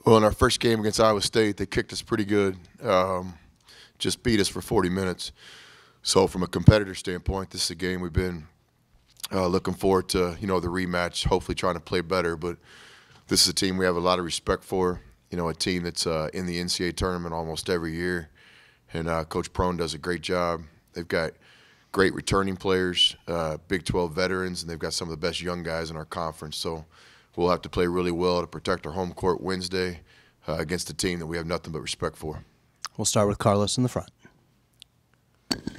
Well, in our first game against Iowa State, they kicked us pretty good, just beat us for 40 minutes. So from a competitor standpoint, this is a game we've been looking forward to, the rematch, hopefully trying to play better. But this is a team we have a lot of respect for, a team that's in the NCAA tournament almost every year. And Coach Prone does a great job. They've got great returning players, Big 12 veterans, and they've got some of the best young guys in our conference. So we'll have to play really well to protect our home court Wednesday against a team that we have nothing but respect for. We'll start with Carlos in the front.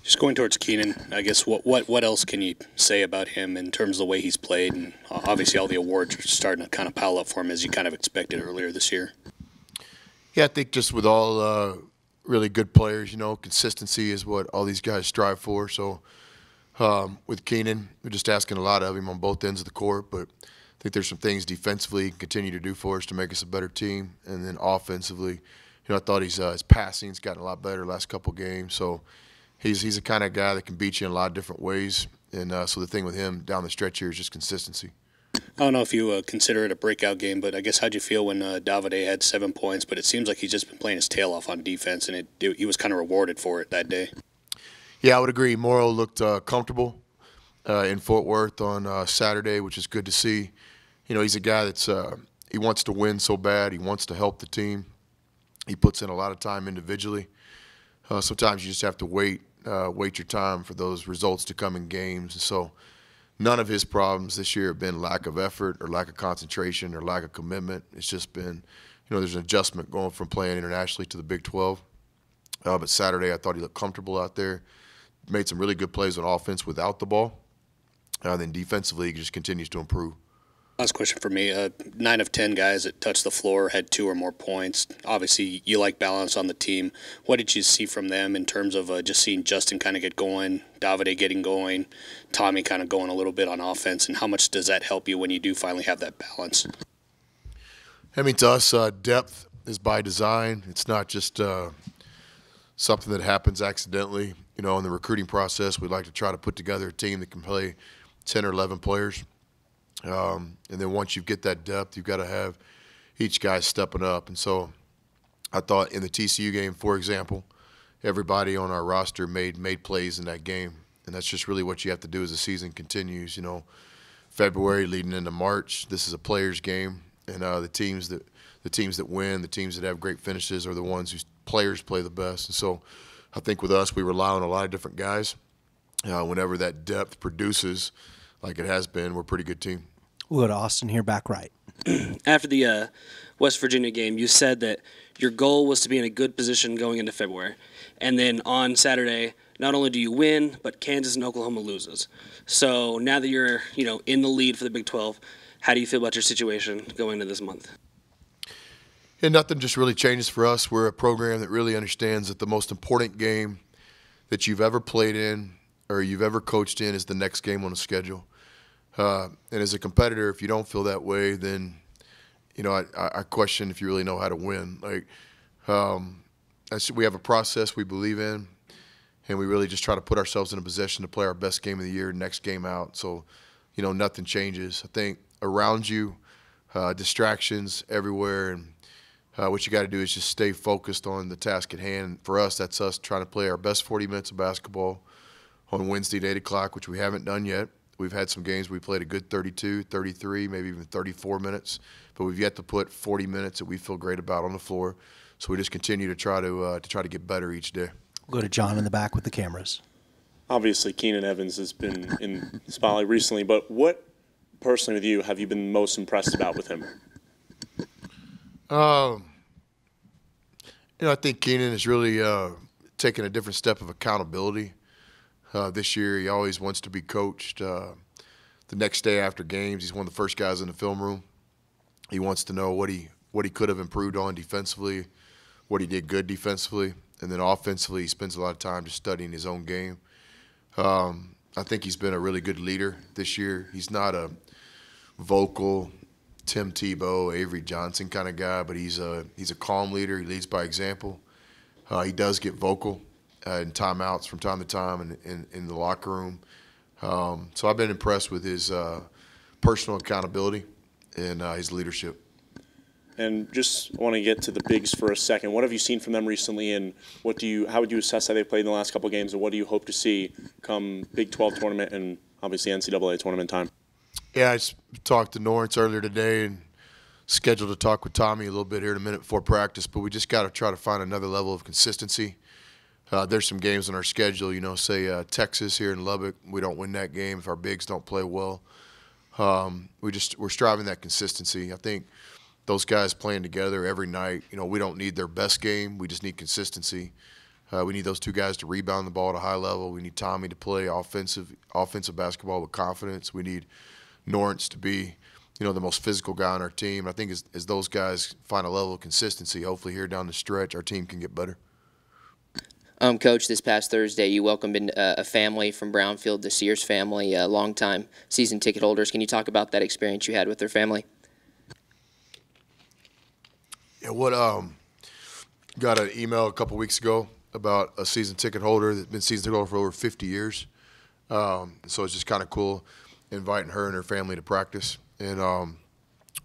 Just going towards Keenan, I guess what else can you say about him in terms of the way he's played? And obviously all the awards are starting to kind of pile up for him as you kind of expected earlier this year. Yeah, I think just with all really good players, consistency is what all these guys strive for. So with Keenan, we're just asking a lot of him on both ends of the court, but I think there's some things defensively he can continue to do for us to make us a better team. And then offensively, I thought his passing's gotten a lot better the last couple games. So he's the kind of guy that can beat you in a lot of different ways. And so the thing with him down the stretch here is just consistency. I don't know if you consider it a breakout game, but I guess how'd you feel when Davide had 7 points? But it seems like he's just been playing his tail off on defense, and he was kind of rewarded for it that day. Yeah, I would agree. Morrow looked comfortable in Fort Worth on Saturday, which is good to see. He's a guy that's he wants to win so bad. He wants to help the team. He puts in a lot of time individually. Sometimes you just have to wait your time for those results to come in games. And so none of his problems this year have been lack of effort or lack of concentration or lack of commitment. It's just been, there's an adjustment going from playing internationally to the Big 12. But Saturday I thought he looked comfortable out there. Made some really good plays on offense without the ball. Then defensively, he just continues to improve. Last question for me. 9 of 10 guys that touched the floor had 2 or more points. Obviously, you like balance on the team. What did you see from them in terms of just seeing Justin kind of get going, Davide getting going, Tommy kind of going a little bit on offense, and how much does that help you when you do finally have that balance? I mean, to us, depth is by design. It's not just something that happens accidentally. In the recruiting process, we like to try to put together a team that can play 10 or 11 players. And then once you get that depth, you've got to have each guy stepping up. And so I thought in the TCU game, for example, everybody on our roster made plays in that game. And that's just really what you have to do as the season continues. February leading into March, this is a players' game. And the teams that win, the teams that have great finishes are the ones whose players play the best. And so I think with us, we rely on a lot of different guys. Whenever that depth produces, like it has been, we're a pretty good team. We'll go to Austin here, back right. After the West Virginia game, you said that your goal was to be in a good position going into February. And then on Saturday, not only do you win, but Kansas and Oklahoma loses. So now that you're, in the lead for the Big 12, how do you feel about your situation going into this month? And nothing just really changes for us. We're a program that really understands that the most important game that you've ever played in or you've ever coached in is the next game on the schedule. And as a competitor, if you don't feel that way, then, I question if you really know how to win. We have a process we believe in, and we really just try to put ourselves in a position to play our best game of the year, next game out. So, nothing changes. I think around you, distractions everywhere, and what you got to do is just stay focused on the task at hand. For us, that's us trying to play our best 40 minutes of basketball on Wednesday at 8 o'clock, which we haven't done yet. We've had some games we played a good 32, 33, maybe even 34 minutes, but we've yet to put 40 minutes that we feel great about on the floor. So we just continue to try to get better each day. We'll go to John in the back with the cameras. Obviously, Keenan Evans has been in the spotlight recently, but what, personally with you, have you been most impressed about with him? I think Keenan has really taken a different step of accountability. This year, he always wants to be coached. The next day after games, he's one of the first guys in the film room. He wants to know what he could have improved on defensively, what he did good defensively, and then offensively, he spends a lot of time just studying his own game. I think he's been a really good leader this year. He's not a vocal Tim Tebow, Avery Johnson kind of guy, but he's a calm leader. He leads by example. He does get vocal in timeouts from time to time in the locker room. So I've been impressed with his personal accountability and his leadership. And just want to get to the bigs for a second. What have you seen from them recently, and how would you assess how they played in the last couple of games, and what do you hope to see come Big 12 tournament and obviously NCAA tournament time? Yeah, I just talked to Norrance earlier today and scheduled to talk with Tommy a little bit here in a minute before practice, but we just got to try to find another level of consistency. There's some games on our schedule, say Texas here in Lubbock. We don't win that game if our bigs don't play well. We're striving that consistency. I think those guys playing together every night, we don't need their best game. We just need consistency. We need those two guys to rebound the ball at a high level. We need Tommy to play offensive basketball with confidence. We need Norrance to be, the most physical guy on our team. I think as those guys find a level of consistency, hopefully here down the stretch, our team can get better. Coach, this past Thursday, you welcomed in a family from Brownfield, the Sears family, longtime season ticket holders. Can you talk about that experience you had with their family? Yeah, got an email a couple weeks ago about a season ticket holder that's been season ticket holder for over 50 years. So it's just kind of cool inviting her and her family to practice. And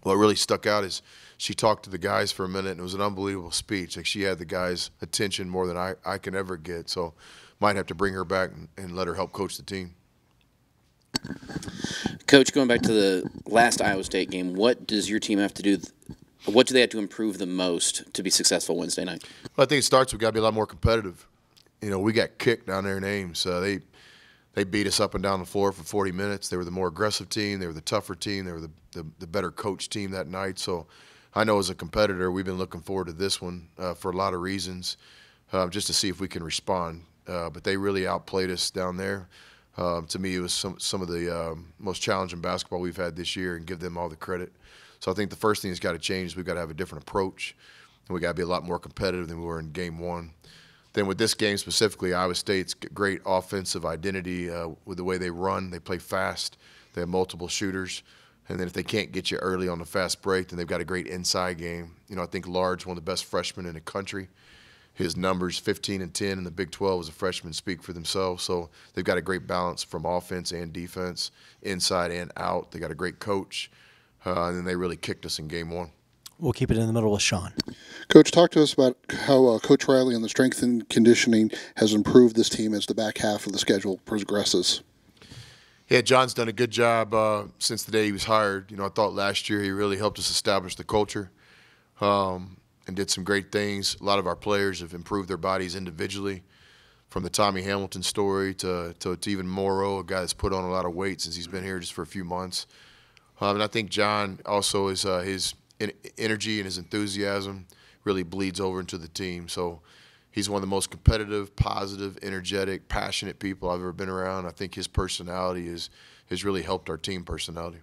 what really stuck out is she talked to the guys for a minute, and it was an unbelievable speech. Like, she had the guys' attention more than I can ever get. So might have to bring her back and let her help coach the team. Coach, going back to the last Iowa State game, what does your team have to do? What do they have to improve the most to be successful Wednesday night? Well, I think it starts, we've got to be a lot more competitive. We got kicked down there in Ames. They beat us up and down the floor for 40 minutes. They were the more aggressive team. They were the tougher team. They were the better coach team that night. So I know as a competitor, we've been looking forward to this one for a lot of reasons, just to see if we can respond. But they really outplayed us down there. To me, it was some of the most challenging basketball we've had this year, and give them all the credit. So I think the first thing that's got to change is we've got to have a different approach, and we've got to be a lot more competitive than we were in game one. Then with this game specifically, Iowa State's great offensive identity with the way they run. They play fast. They have multiple shooters. And then if they can't get you early on the fast break, then they've got a great inside game. I think Large, one of the best freshmen in the country. His numbers, 15 and 10 in the Big 12 as a freshman, speak for themselves. So they've got a great balance from offense and defense, inside and out. They got a great coach. And then they really kicked us in game one. We'll keep it in the middle with Sean. Coach, talk to us about how Coach Riley and the strength and conditioning has improved this team as the back half of the schedule progresses. Yeah, John's done a good job since the day he was hired. I thought last year he really helped us establish the culture and did some great things. A lot of our players have improved their bodies individually, from the Tommy Hamilton story to even Morrow, a guy that's put on a lot of weight since he's been here just for a few months. And I think John also is his energy and his enthusiasm really bleeds over into the team. So he's one of the most competitive, positive, energetic, passionate people I've ever been around. I think his personality has really helped our team personality.